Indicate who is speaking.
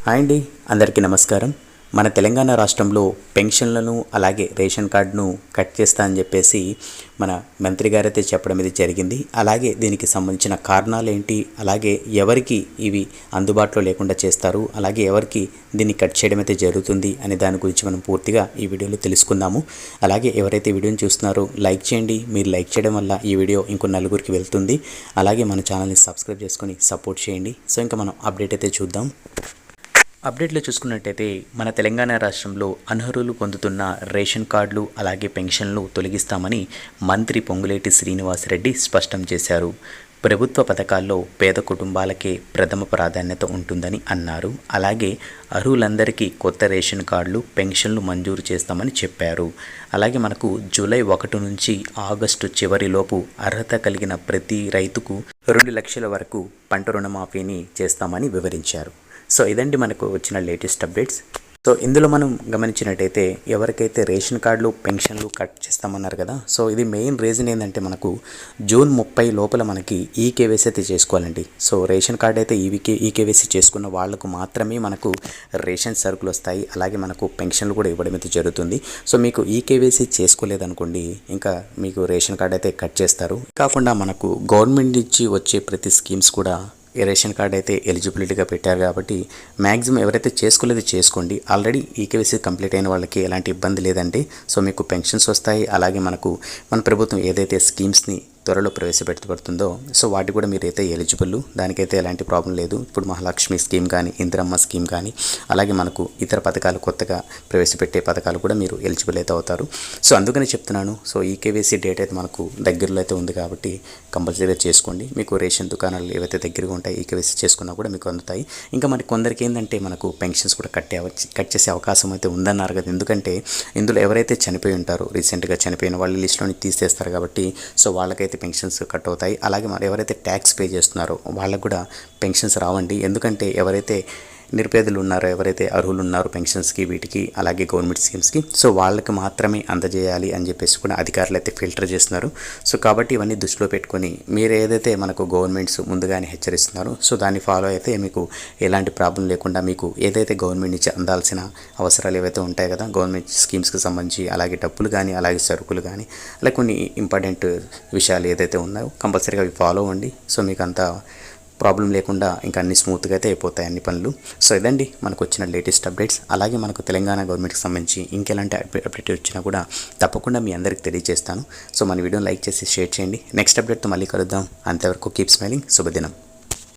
Speaker 1: Hi అండి, అందరికీ నమస్కారం. మన తెలంగాణ రాష్ట్రంలో పెన్షన్లను అలాగే రేషన్ కార్డును కట్ చేస్తా అని చెప్పేసి మన మంత్రి గారైతే చెప్పడం ఇది జరిగింది. అలాగే దీనికి సంబంధించిన కారణాలు ఏంటి, అలాగే ఎవరికి ఇవి అందుబాటులో లేకుండా చేస్తారు, అలాగే ఎవరికి దీన్ని కట్ చేయడం అయితే జరుగుతుంది అనే దాని గురించి మనం పూర్తిగా ఈ వీడియోలో తెలుసుకుందాము. అలాగే ఎవరైతే వీడియోని చూస్తున్నారో లైక్ చేయండి. మీరు లైక్ చేయడం వల్ల ఈ వీడియో ఇంకో నలుగురికి వెళ్తుంది. అలాగే మన ఛానల్ని సబ్స్క్రైబ్ చేసుకొని సపోర్ట్ చేయండి. సో ఇంకా మనం అప్డేట్ అయితే చూద్దాం. అప్డేట్లో చూసుకున్నట్టయితే మన తెలంగాణ రాష్ట్రంలో అనర్హులు పొందుతున్న రేషన్ కార్డులు అలాగే పెన్షన్లు తొలగిస్తామని మంత్రి పొంగులేటి శ్రీనివాసరెడ్డి స్పష్టం చేశారు. ప్రభుత్వ పథకాల్లో పేద కుటుంబాలకే ప్రథమ ప్రాధాన్యత ఉంటుందని అన్నారు. అలాగే అర్హులందరికీ కొత్త రేషన్ కార్డులు పెన్షన్లు మంజూరు చేస్తామని చెప్పారు. అలాగే మనకు జూలై 1 నుంచి ఆగస్టు చివరిలోపు అర్హత కలిగిన ప్రతి రైతుకు 2 లక్షల వరకు పంట రుణమాఫీని చేస్తామని వివరించారు. సో ఇదండి మనకు వచ్చిన లేటెస్ట్ అప్డేట్స్. సో ఇందులో మనం గమనించినట్టయితే ఎవరికైతే రేషన్ కార్డులు పెన్షన్లు కట్ చేస్తామన్నారు కదా, సో ఇది మెయిన్ రీజన్ ఏంటంటే మనకు జూన్ 30 లోపల మనకి ఈకేవైసీ అయితే చేసుకోవాలండి. సో రేషన్ కార్డు అయితే ఈకేవైసీ చేసుకున్న వాళ్ళకు మాత్రమే మనకు రేషన్ సరుకులు వస్తాయి, అలాగే మనకు పెన్షన్లు కూడా ఇవ్వడం అయితే జరుగుతుంది. సో మీకు ఈకేవైసీ చేసుకోలేదనుకోండి, ఇంకా మీకు రేషన్ కార్డు అయితే కట్ చేస్తారు. కాకుండా మనకు గవర్నమెంట్ నుంచి వచ్చే ప్రతి స్కీమ్స్ కూడా ఈ రేషన్ కార్డ్ అయితే ఎలిజిబిలిటీగా పెట్టారు కాబట్టి మ్యాక్సిమం ఎవరైతే చేసుకోలేదో చేసుకోండి. ఆల్రెడీ ఈకేవైసీ కంప్లీట్ అయిన వాళ్ళకి ఎలాంటి ఇబ్బంది లేదండి. సో మీకు పెన్షన్స్ వస్తాయి, అలాగే మన ప్రభుత్వం ఏదైతే స్కీమ్స్ని త్వరలో ప్రవేశపెట్టబడుతుందో సో వాటి కూడా మీరైతే ఎలిజిబుల్, దానికైతే ఎలాంటి ప్రాబ్లం లేదు. ఇప్పుడు మహాలక్ష్మి స్కీమ్ కానీ ఇందిరమ్మ స్కీమ్ కానీ అలాగే మనకు ఇతర పథకాలు కొత్తగా ప్రవేశపెట్టే పథకాలు కూడా మీరు ఎలిజిబుల్ అయితే అవుతారు. సో అందుకని చెప్తున్నాను. సో ఈకేవైసీ డేట్ అయితే మనకు దగ్గరలో అయితే ఉంది కాబట్టి కంపల్సరీగా చేసుకోండి. మీకు రేషన్ దుకాణాలు ఏవైతే దగ్గరగా ఉంటాయి ఈకేవైసీ చేసుకున్నా కూడా మీకు అందుతాయి. ఇంకా మరి కొందరికి ఏంటంటే మనకు పెన్షన్స్ కూడా కట్ చేసే అవకాశం అయితే ఉందన్నారు కదా, ఎందుకంటే ఇందులో ఎవరైతే చనిపోయి ఉంటారో రీసెంట్గా చనిపోయిన వాళ్ళ లిస్టులోని తీసేస్తారు కాబట్టి సో వాళ్ళకైతే పెన్షన్స్ కట్ అవుతాయి. అలాగే మరి ఎవరైతే ట్యాక్స్ పే చేస్తున్నారో వాళ్ళకు కూడా పెన్షన్స్ రావండి. ఎందుకంటే ఎవరైతే నిరుపేదలు ఉన్నారో, ఎవరైతే అర్హులు ఉన్నారో పెన్షన్స్కి వీటికి అలాగే గవర్నమెంట్ స్కీమ్స్కి, సో వాళ్ళకి మాత్రమే అందజేయాలి అని చెప్పేసి కూడా అధికారులు అయితే ఫిల్టర్ చేస్తున్నారు. సో కాబట్టి ఇవన్నీ దృష్టిలో పెట్టుకొని మీరు ఏదైతే మనకు గవర్నమెంట్స్ ముందుగానే హెచ్చరిస్తున్నారో సో దాన్ని ఫాలో అయితే మీకు ఎలాంటి ప్రాబ్లం లేకుండా మీకు ఏదైతే గవర్నమెంట్ నుంచి అందాల్సిన అవసరాలు ఏవైతే ఉంటాయి కదా గవర్నమెంట్ స్కీమ్స్కి సంబంధించి, అలాగే డబ్బులు కానీ అలాగే సరుకులు కానీ అలాగే కొన్ని ఇంపార్టెంట్ విషయాలు ఏదైతే ఉన్నాయో కంపల్సరీగా అవి ఫాలో అవ్వండి. సో మీకు అంతా ప్రాబ్లం లేకుండా ఇంకా అన్ని స్మూత్గా అయితే అయిపోతాయి అన్ని పనులు. సో ఇదండి మనకు వచ్చిన లేటెస్ట్ అప్డేట్స్. అలాగే మనకు తెలంగాణ గవర్నమెంట్కి సంబంధించి ఇంకెలాంటి అప్డేట్ వచ్చినా కూడా తప్పకుండా మీ అందరికి తెలియజేస్తాను. సో మన వీడియోని లైక్ చేసి షేర్ చేయండి. నెక్స్ట్ అప్డేట్తో మళ్ళీ కలుద్దాం. అంతవరకు కీప్ స్మైలింగ్. శుభదినం.